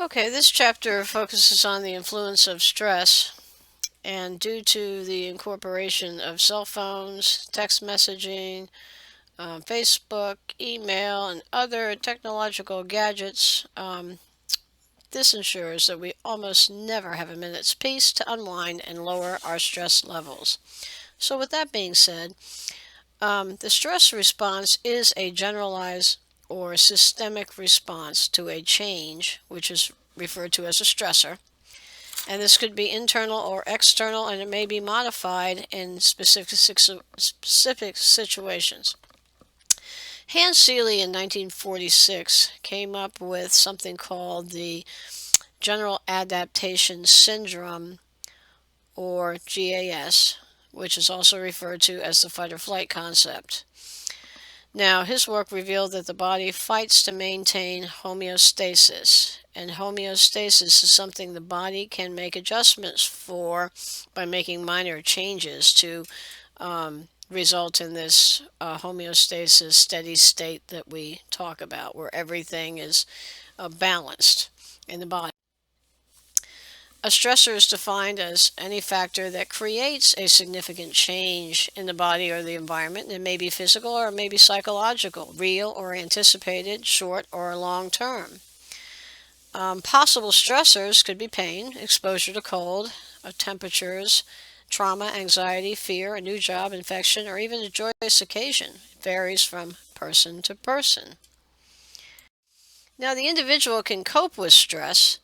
Okay, this chapter focuses on the influence of stress, and due to the incorporation of cell phones, text messaging, Facebook, email, and other technological gadgets, this ensures that we almost never have a minute's peace to unwind and lower our stress levels. So, with that being said, the stress response is a generalized or systemic response to a change, which is referred to as a stressor. And this could be internal or external, and it may be modified in specific situations. Hans Seeley in 1946 came up with something called the General Adaptation Syndrome, or GAS, which is also referred to as the fight or flight concept. Now, his work revealed that the body fights to maintain homeostasis, and homeostasis is something the body can make adjustments for by making minor changes to result in this homeostasis steady state that we talk about, where everything is balanced in the body. A stressor is defined as any factor that creates a significant change in the body or the environment. It may be physical or it may be psychological, real or anticipated, short or long term. Possible stressors could be pain, exposure to cold, temperatures, trauma, anxiety, fear, a new job, infection, or even a joyous occasion. It varies from person to person. Now, the individual can cope with stress,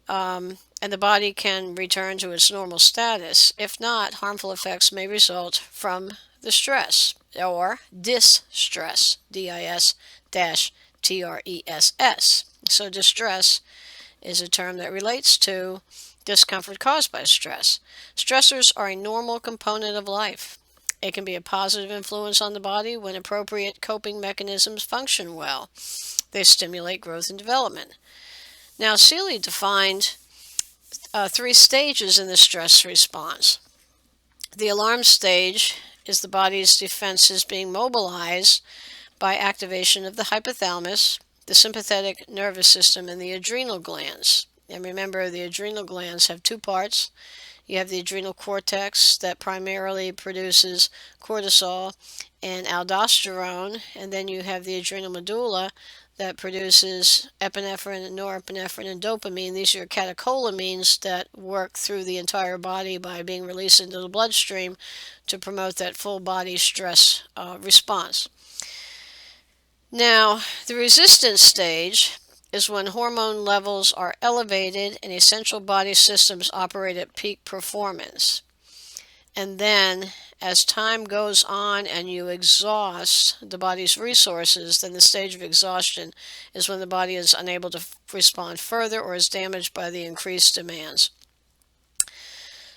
and the body can return to its normal status. If not, harmful effects may result from the stress or distress, DIS-TRESS. So distress is a term that relates to discomfort caused by stress. Stressors are a normal component of life. It can be a positive influence on the body when appropriate coping mechanisms function well. They stimulate growth and development. Now, Seeley defined three stages in the stress response. The alarm stage is the body's defenses being mobilized by activation of the hypothalamus, the sympathetic nervous system, and the adrenal glands. And remember, the adrenal glands have two parts. You have the adrenal cortex that primarily produces cortisol and aldosterone, and then you have the adrenal medulla that produces epinephrine, norepinephrine, and dopamine. These are catecholamines that work through the entire body by being released into the bloodstream to promote that full body stress response. Now, the resistance stage is when hormone levels are elevated and essential body systems operate at peak performance. And then, as time goes on and you exhaust the body's resources, then the stage of exhaustion is when the body is unable to respond further or is damaged by the increased demands.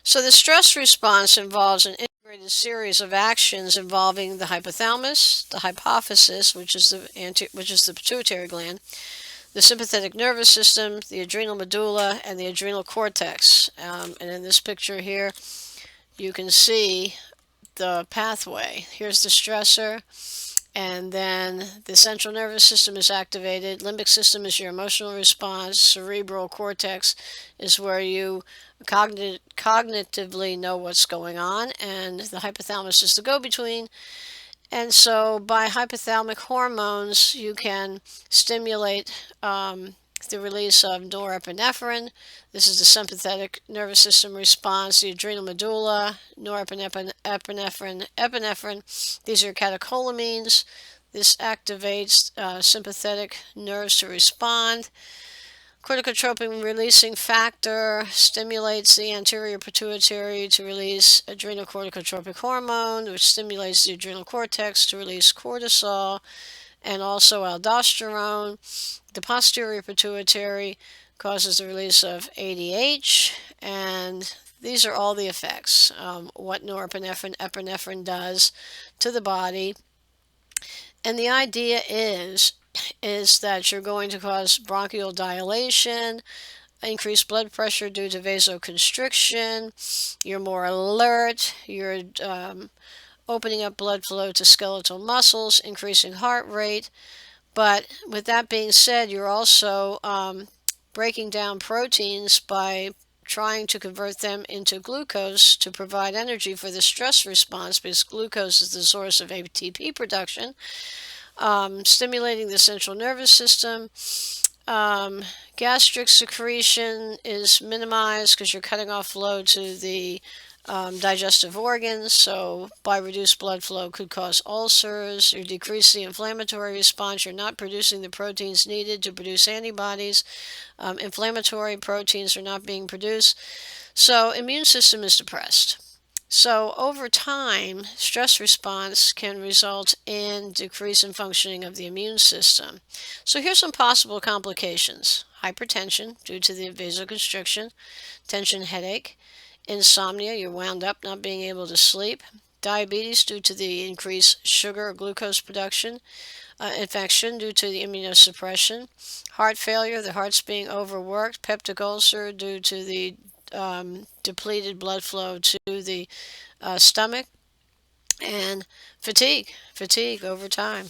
So the stress response involves an integrated series of actions involving the hypothalamus, the hypophysis, which is the pituitary gland, the sympathetic nervous system, the adrenal medulla, and the adrenal cortex. And in this picture here, you can see the pathway. Here's the stressor, and then the central nervous system is activated. Limbic system is your emotional response. Cerebral cortex is where you cognitively know what's going on, and the hypothalamus is the go-between. And so by hypothalamic hormones, you can stimulate the release of norepinephrine. This is the sympathetic nervous system response. The adrenal medulla, norepinephrine, epinephrine. These are catecholamines. This activates sympathetic nerves to respond. Corticotropin releasing factor stimulates the anterior pituitary to release adrenocorticotropic hormone, which stimulates the adrenal cortex to release cortisol and also aldosterone. The posterior pituitary causes the release of ADH, and these are all the effects, what norepinephrine, epinephrine does to the body. And the idea is that you're going to cause bronchial dilation, increased blood pressure due to vasoconstriction, you're more alert, you're opening up blood flow to skeletal muscles, increasing heart rate. But with that being said, you're also breaking down proteins by trying to convert them into glucose to provide energy for the stress response, because glucose is the source of ATP production, stimulating the central nervous system. Gastric secretion is minimized because you're cutting off flow to the digestive organs, so by reduced blood flow could cause ulcers. You decrease the inflammatory response. You're not producing the proteins needed to produce antibodies. Inflammatory proteins are not being produced, so immune system is depressed. So over time, stress response can result in decrease in functioning of the immune system. So here's some possible complications: hypertension due to the vasoconstriction, tension headache, insomnia, you're wound up not being able to sleep, diabetes due to the increased sugar or glucose production, infection due to the immunosuppression, heart failure, the heart's being overworked, peptic ulcer due to the depleted blood flow to the stomach, and fatigue over time.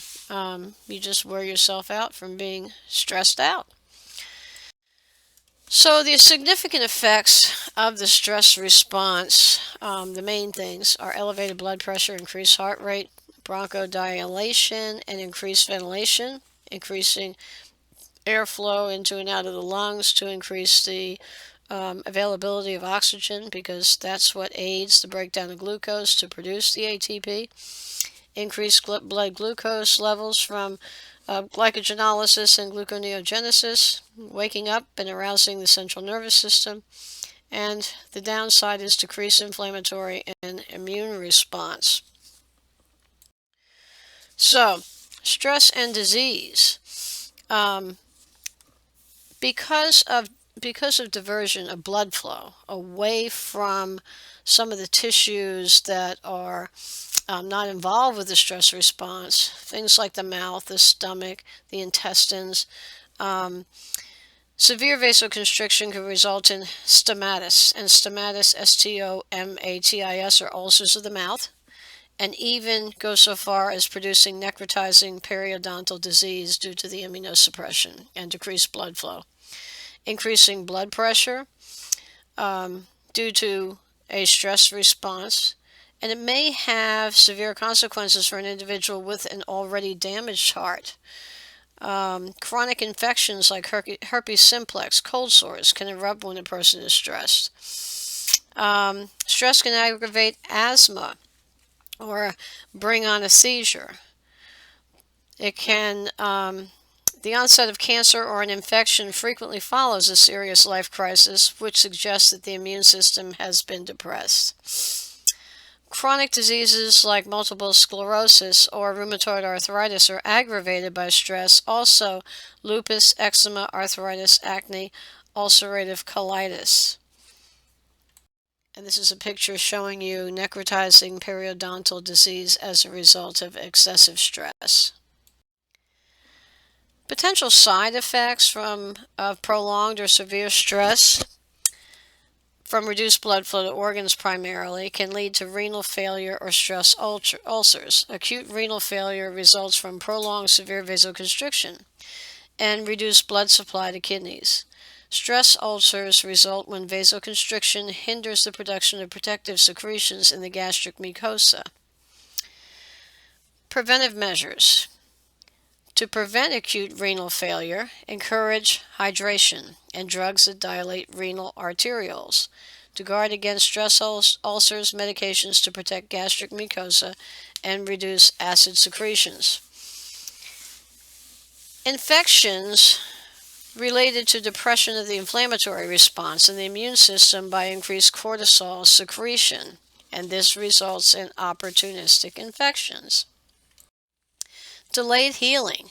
You just wear yourself out from being stressed out. So the significant effects of the stress response, the main things are elevated blood pressure, increased heart rate, bronchodilation, and increased ventilation, increasing airflow into and out of the lungs to increase the availability of oxygen, because that's what aids the breakdown of glucose to produce the ATP. Increased blood glucose levels from glycogenolysis and gluconeogenesis, waking up and arousing the central nervous system. And the downside is decreased inflammatory and immune response. So, stress and disease. Because of diversion of blood flow away from some of the tissues that are not involved with the stress response, things like the mouth, the stomach, the intestines, severe vasoconstriction can result in stomatis, and stomatis, stomatis, are ulcers of the mouth, and even go so far as producing necrotizing periodontal disease due to the immunosuppression and decreased blood flow. Increasing blood pressure due to a stress response, and it may have severe consequences for an individual with an already damaged heart. Chronic infections like herpes simplex, cold sores, can erupt when a person is stressed. Stress can aggravate asthma or bring on a seizure. It can, the onset of cancer or an infection frequently follows a serious life crisis, which suggests that the immune system has been depressed. Chronic diseases like multiple sclerosis or rheumatoid arthritis are aggravated by stress. Also, lupus, eczema, arthritis, acne, ulcerative colitis. And this is a picture showing you necrotizing periodontal disease as a result of excessive stress. Potential side effects from prolonged or severe stress from reduced blood flow to organs primarily can lead to renal failure or stress ulcers. Acute renal failure results from prolonged severe vasoconstriction and reduced blood supply to kidneys. Stress ulcers result when vasoconstriction hinders the production of protective secretions in the gastric mucosa. Preventive measures. To prevent acute renal failure, encourage hydration and drugs that dilate renal arterioles. To guard against stress ulcers, medications to protect gastric mucosa and reduce acid secretions. Infections related to depression of the inflammatory response in the immune system by increased cortisol secretion, and this results in opportunistic infections. Delayed healing,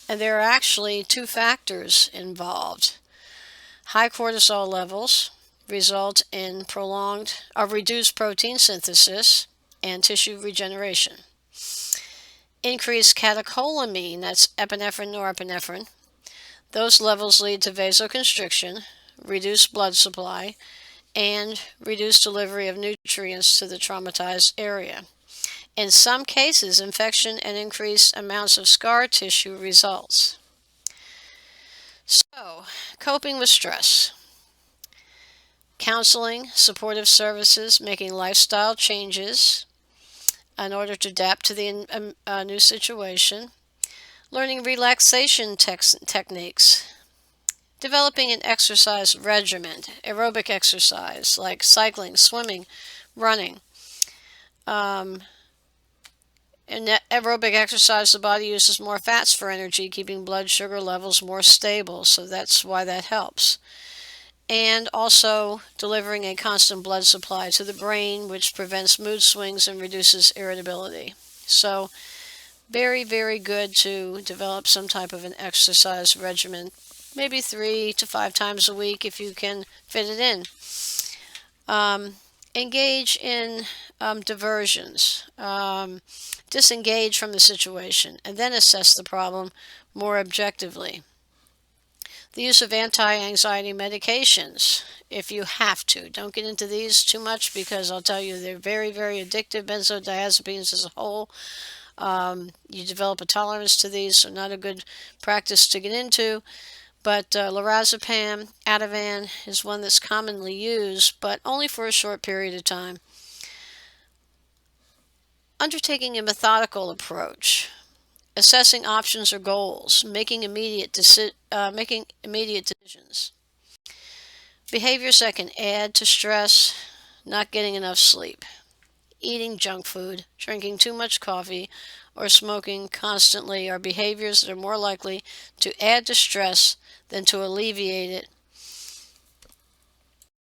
and there are actually two factors involved. High cortisol levels result in reduced protein synthesis and tissue regeneration. Increased catecholamine, that's epinephrine, norepinephrine. Those levels lead to vasoconstriction, reduced blood supply, and reduced delivery of nutrients to the traumatized area. In some cases, infection and increased amounts of scar tissue results. So, Coping with stress. Counseling, supportive services, making lifestyle changes in order to adapt to the new situation. Learning relaxation techniques. Developing an exercise regimen, aerobic exercise like cycling, swimming, running. In aerobic exercise, the body uses more fats for energy, keeping blood sugar levels more stable, so that's why that helps. And also delivering a constant blood supply to the brain, which prevents mood swings and reduces irritability. So, very, very good to develop some type of an exercise regimen, maybe 3 to 5 times a week if you can fit it in. Engage in diversions. Disengage from the situation, and then assess the problem more objectively. The use of anti-anxiety medications, if you have to. Don't get into these too much because I'll tell you they're very, very addictive. Benzodiazepines as a whole. You develop a tolerance to these, so not a good practice to get into. But lorazepam, Ativan is one that's commonly used, but only for a short period of time. Undertaking a methodical approach, assessing options or goals, making immediate decisions. Behaviors that can add to stress: not getting enough sleep, eating junk food, drinking too much coffee, or smoking constantly are behaviors that are more likely to add to stress than to alleviate it